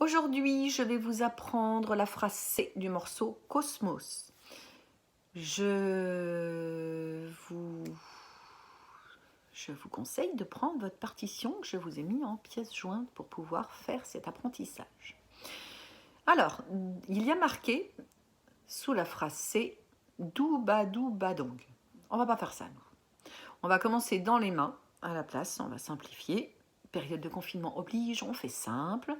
Aujourd'hui, je vais vous apprendre la phrase C du morceau Cosmos. Je vous conseille de prendre votre partition que je vous ai mis en pièces jointes pour pouvoir faire cet apprentissage. Alors, il y a marqué sous la phrase C Doubadou Badong. On va pas faire ça, nous. On va commencer dans les mains à la place, on va simplifier. Période de confinement oblige, on fait simple.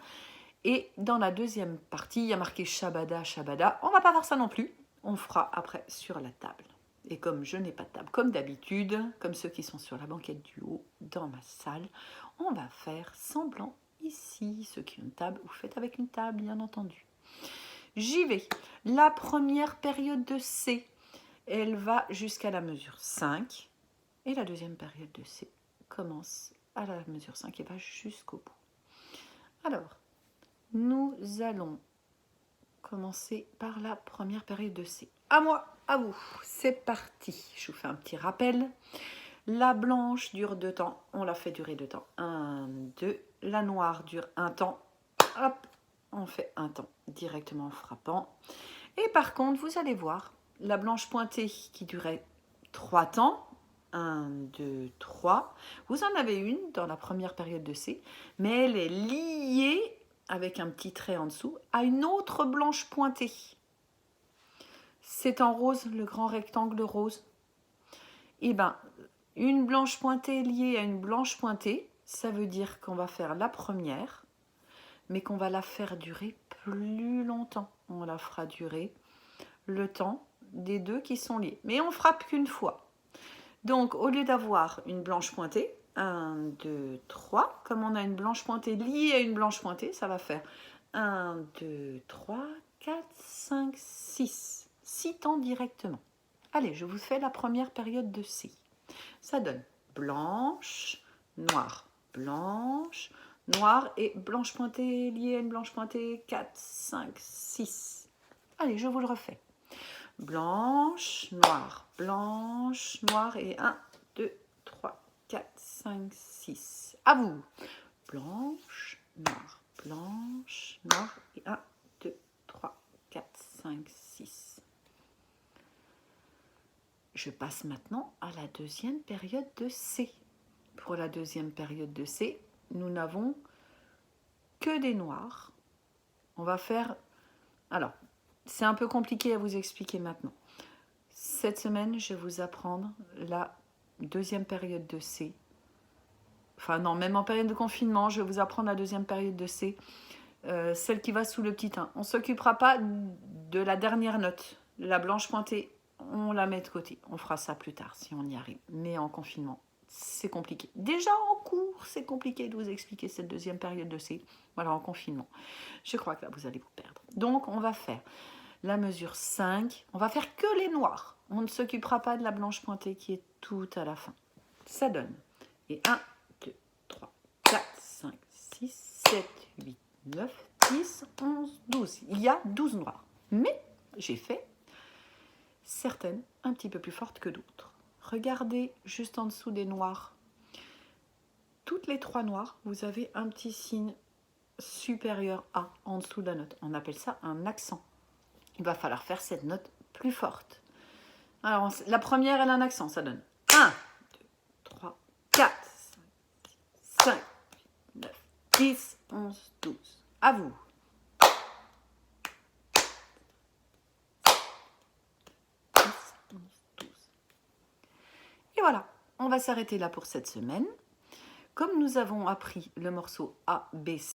Et dans la deuxième partie, il y a marqué Shabada, Shabada. On ne va pas faire ça non plus. On fera après sur la table. Et comme je n'ai pas de table, comme d'habitude, comme ceux qui sont sur la banquette du haut dans ma salle, on va faire semblant ici. Ceux qui ont une table, vous faites avec une table, bien entendu. J'y vais. La première période de C, elle va jusqu'à la mesure 5. Et la deuxième période de C commence à la mesure 5 et va jusqu'au bout. Alors, nous allons commencer par la première période de C. À moi, à vous, c'est parti. Je vous fais un petit rappel. La blanche dure 2 temps, on la fait durer 2 temps. 1, 2. La noire dure 1 temps. Hop, on fait 1 temps directement en frappant. Et par contre, vous allez voir, la blanche pointée qui durait 3 temps. 1, 2, 3. Vous en avez une dans la première période de C, mais elle est liée avec un petit trait en dessous, à une autre blanche pointée. C'est en rose, le grand rectangle rose. Et bien, une blanche pointée liée à une blanche pointée, ça veut dire qu'on va faire la première, mais qu'on va la faire durer plus longtemps. On la fera durer le temps des deux qui sont liés. Mais on frappe qu'une fois. Donc, au lieu d'avoir une blanche pointée, 1, 2, 3. Comme on a une blanche pointée liée à une blanche pointée, ça va faire 1, 2, 3, 4, 5, 6. 6 temps directement. Allez, je vous fais la première période de C. Ça donne blanche, noire, blanche, noire et blanche pointée liée à une blanche pointée. 4, 5, 6. Allez, je vous le refais. Blanche, noire et 1, 2, 3, 4, 5, 6. À vous. Blanche, noire et 1, 2, 3, 4, 5, 6. Je passe maintenant à la deuxième période de C. Pour la deuxième période de C, nous n'avons que des noirs. On va faire... Alors, c'est un peu compliqué à vous expliquer maintenant. Cette semaine, je vais vous apprendre la deuxième période de C. Enfin non, même en période de confinement, je vais vous apprendre la deuxième période de C. Celle qui va sous le petit 1. On ne s'occupera pas de la dernière note. La blanche pointée, on la met de côté. On fera ça plus tard si on y arrive. Mais en confinement, c'est compliqué. Déjà en cours, c'est compliqué de vous expliquer cette deuxième période de C. Voilà, en confinement. Je crois que là, vous allez vous perdre. Donc, on va faire la mesure 5. On va faire que les noirs. On ne s'occupera pas de la blanche pointée qui est tout à la fin. Ça donne. Et 1, 2, 3, 4, 5, 6, 7, 8, 9, 10, 11, 12. Il y a 12 noirs. Mais j'ai fait certaines un petit peu plus fortes que d'autres. Regardez juste en dessous des noirs. Toutes les 3 noirs, vous avez un petit signe supérieur à en dessous de la note. On appelle ça un accent. Il va falloir faire cette note plus forte. Alors, la première, elle a un accent. Ça donne 1, 2, 3, 4, 5, 6, 7, 8, 9, 10, 11, 12. À vous. 10, 11, 12. Et voilà, on va s'arrêter là pour cette semaine. Comme nous avons appris le morceau A, B,